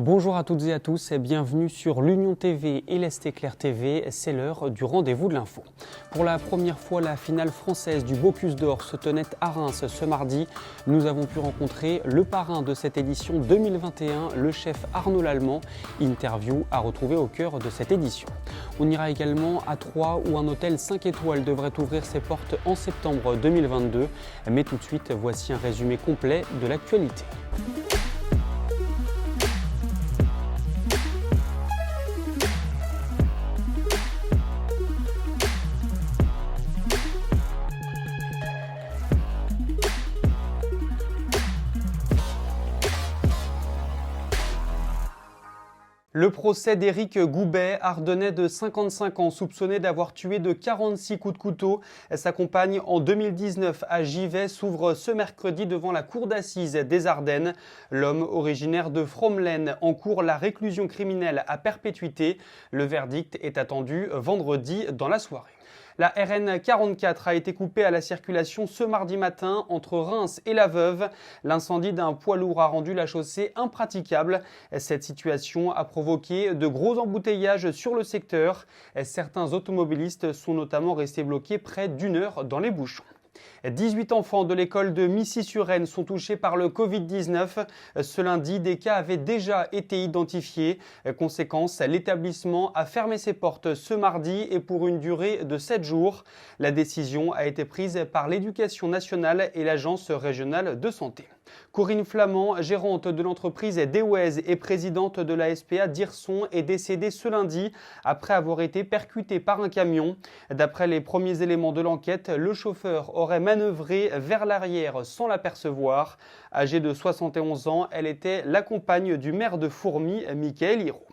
Bonjour à toutes et à tous et bienvenue sur l'Union TV et l'Est Éclair TV, c'est l'heure du rendez-vous de l'info. Pour la première fois, la finale française du Bocuse d'Or se tenait à Reims ce mardi. Nous avons pu rencontrer le parrain de cette édition 2021, le chef Arnaud Lallemand. Interview à retrouver au cœur de cette édition. On ira également à Troyes où un hôtel 5 étoiles devrait ouvrir ses portes en septembre 2022. Mais tout de suite, voici un résumé complet de l'actualité. Le procès d'Éric Goubet, ardennais de 55 ans, soupçonné d'avoir tué de 46 coups de couteau sa compagne en 2019 à Givet, s'ouvre ce mercredi devant la cour d'assises des Ardennes. L'homme originaire de Fromelles encourt la réclusion criminelle à perpétuité. Le verdict est attendu vendredi dans la soirée. La RN 44 a été coupée à la circulation ce mardi matin entre Reims et La Veuve. L'incendie d'un poids lourd a rendu la chaussée impraticable. Cette situation a provoqué de gros embouteillages sur le secteur. Certains automobilistes sont notamment restés bloqués près d'une heure dans les bouchons. 18 enfants de l'école de Missy-sur-Aisne sont touchés par le Covid-19. Ce lundi, des cas avaient déjà été identifiés. Conséquence, l'établissement a fermé ses portes ce mardi et pour une durée de 7 jours. La décision a été prise par l'Éducation nationale et l'Agence régionale de santé. Corinne Flamand, gérante de l'entreprise Dewez et présidente de la SPA d'Hirson, est décédée ce lundi après avoir été percutée par un camion. D'après les premiers éléments de l'enquête, le chauffeur aurait manœuvré vers l'arrière sans l'apercevoir. Âgée de 71 ans, elle était la compagne du maire de Fourmies, Michael Hirault.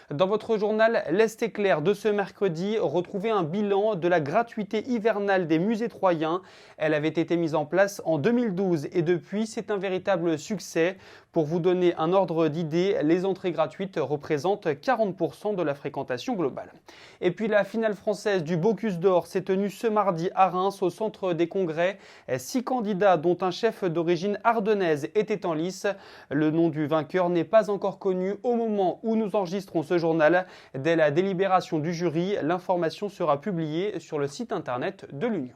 Dans votre journal L'Est Éclair de ce mercredi, retrouvez un bilan de la gratuité hivernale des musées troyens. Elle avait été mise en place en 2012 et depuis, c'est un véritable succès. Pour vous donner un ordre d'idée, les entrées gratuites représentent 40% de la fréquentation globale. Et puis la finale française du Bocuse d'Or s'est tenue ce mardi à Reims au centre des congrès. 6 candidats dont un chef d'origine ardennaise étaient en lice. Le nom du vainqueur n'est pas encore connu au moment où nous enregistrons ce journal. Dès la délibération du jury, l'information sera publiée sur le site internet de l'Union.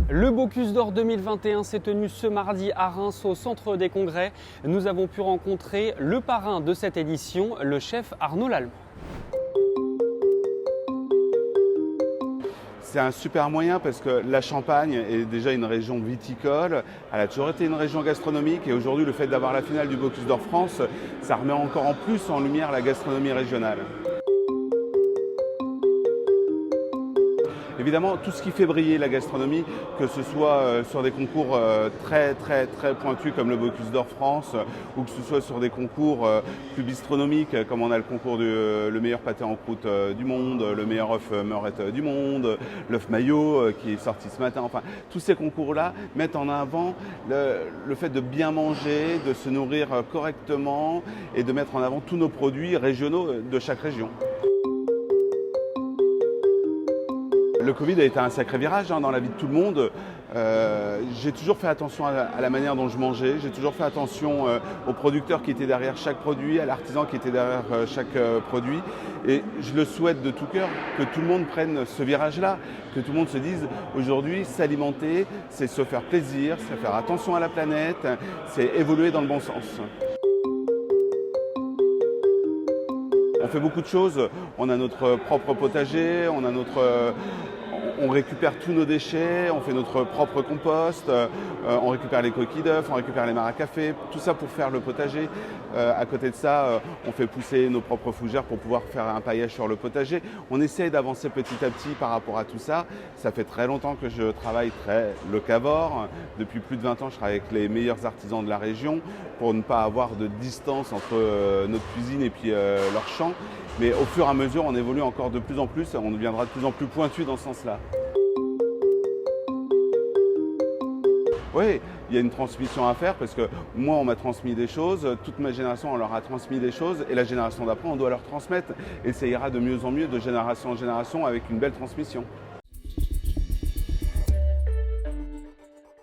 Le Bocuse d'Or 2021 s'est tenu ce mardi à Reims au centre des congrès. Nous avons pu rencontrer le parrain de cette édition, le chef Arnaud Lallemand. C'est un super moyen parce que la Champagne est déjà une région viticole, elle a toujours été une région gastronomique et aujourd'hui le fait d'avoir la finale du Bocuse d'Or France, ça remet encore en plus en lumière la gastronomie régionale. Évidemment, tout ce qui fait briller la gastronomie, que ce soit sur des concours très pointus comme le Bocuse d'Or France, ou que ce soit sur des concours plus bistronomiques, comme on a le concours le meilleur pâté en croûte du monde, le meilleur œuf meurette du monde, l'œuf maillot qui est sorti ce matin. Enfin, tous ces concours-là mettent en avant le fait de bien manger, de se nourrir correctement et de mettre en avant tous nos produits régionaux de chaque région. Le Covid a été un sacré virage dans la vie de tout le monde. J'ai toujours fait attention à la manière dont je mangeais, j'ai toujours fait attention aux producteurs qui étaient derrière chaque produit, à l'artisan qui était derrière chaque produit. Et je le souhaite de tout cœur que tout le monde prenne ce virage-là, que tout le monde se dise aujourd'hui s'alimenter, c'est se faire plaisir, c'est faire attention à la planète, c'est évoluer dans le bon sens. On fait beaucoup de choses, on a notre propre potager, on récupère tous nos déchets, on fait notre propre compost, on récupère les coquilles d'œufs, on récupère les mares à café, tout ça pour faire le potager. À côté de ça, on fait pousser nos propres fougères pour pouvoir faire un paillage sur le potager. On essaye d'avancer petit à petit par rapport à tout ça. Ça fait très longtemps que je travaille très locavore. Depuis plus de 20 ans, je travaille avec les meilleurs artisans de la région pour ne pas avoir de distance entre notre cuisine et puis leur champ. Mais au fur et à mesure, on évolue encore de plus en plus, on deviendra de plus en plus pointu dans ce sens-là. Oui, il y a une transmission à faire parce que moi, on m'a transmis des choses, toute ma génération, on leur a transmis des choses et la génération d'après, on doit leur transmettre. Et ça ira de mieux en mieux, de génération en génération, avec une belle transmission.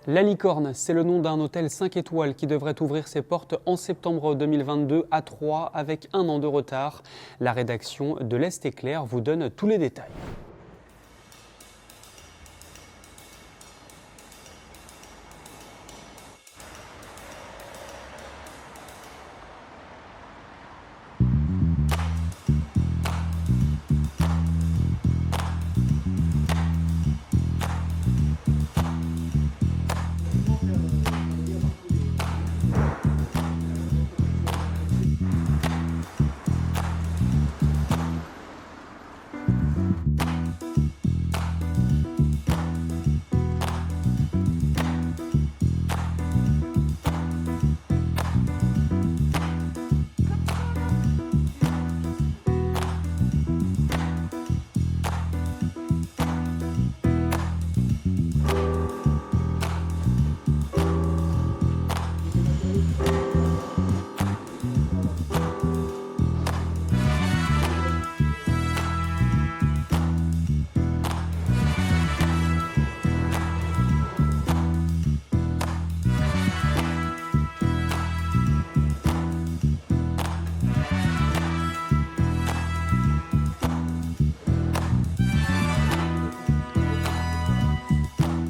La Licorne, c'est le nom d'un hôtel 5 étoiles qui devrait ouvrir ses portes en septembre 2022 à Troyes avec 1 an de retard. La rédaction de l'Est Éclair vous donne tous les détails.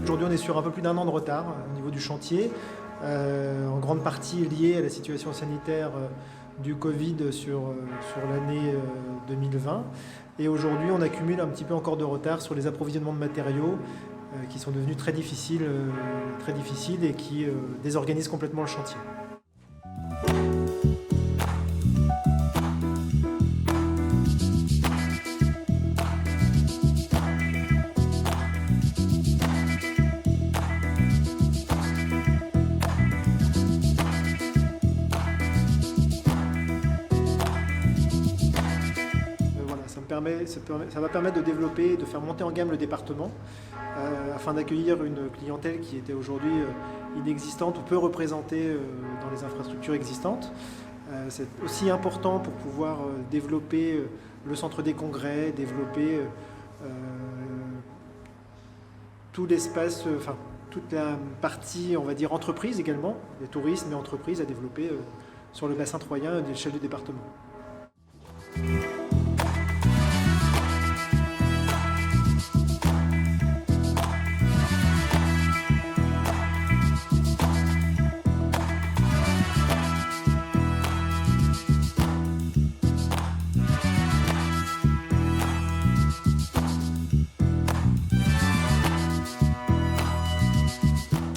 Aujourd'hui, on est sur un peu plus d'1 an de retard au niveau du chantier, en grande partie lié à la situation sanitaire du Covid sur l'année 2020. Et aujourd'hui, on accumule un petit peu encore de retard sur les approvisionnements de matériaux qui sont devenus très difficiles et qui désorganisent complètement le chantier. Ça va permettre de développer, de faire monter en gamme le département afin d'accueillir une clientèle qui était aujourd'hui inexistante ou peu représentée dans les infrastructures existantes. C'est aussi important pour pouvoir développer le centre des congrès, développer tout l'espace, toute la partie, on va dire, entreprise également, les tourismes et entreprises à développer sur le bassin troyen à l'échelle du département.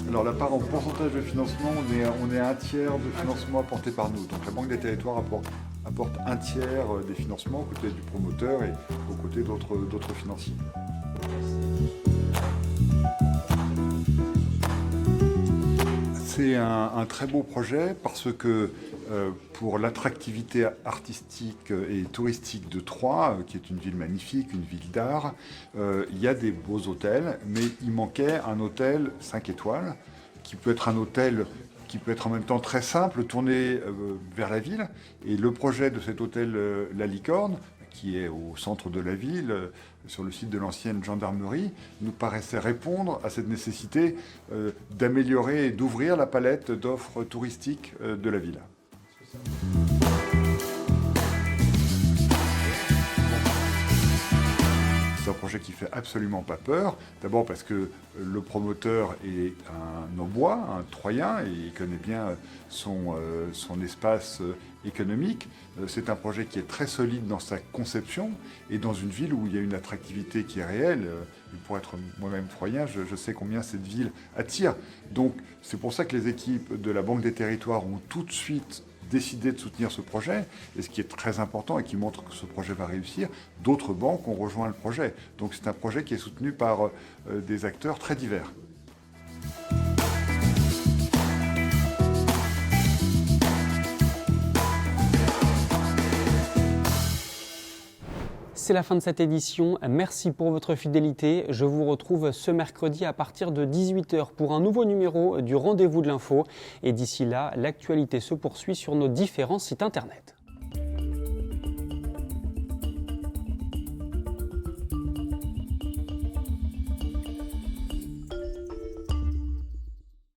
Alors la part en pourcentage de financement, on est à 1/3 de financement apporté par nous. Donc la Banque des Territoires apporte 1/3 des financements aux côtés du promoteur et aux côtés d'autres financiers. C'est un très beau projet parce que pour l'attractivité artistique et touristique de Troyes, qui est une ville magnifique, une ville d'art, il y a des beaux hôtels, mais il manquait un hôtel 5 étoiles, qui peut être un hôtel qui peut être en même temps très simple, tourné vers la ville. Et le projet de cet hôtel La Licorne, qui est au centre de la ville, sur le site de l'ancienne gendarmerie, nous paraissait répondre à cette nécessité d'améliorer et d'ouvrir la palette d'offres touristiques de la ville. C'est un projet qui fait absolument pas peur. D'abord parce que le promoteur est un Aubois, un Troyen, et il connaît bien son espace économique. C'est un projet qui est très solide dans sa conception et dans une ville où il y a une attractivité qui est réelle. Pour être moi-même Troyen, je sais combien cette ville attire. Donc c'est pour ça que les équipes de la Banque des Territoires ont tout de suite décidé de soutenir ce projet, et ce qui est très important et qui montre que ce projet va réussir, d'autres banques ont rejoint le projet. Donc c'est un projet qui est soutenu par des acteurs très divers. C'est la fin de cette édition. Merci pour votre fidélité. Je vous retrouve ce mercredi à partir de 18h pour un nouveau numéro du Rendez-vous de l'info. Et d'ici là, l'actualité se poursuit sur nos différents sites internet.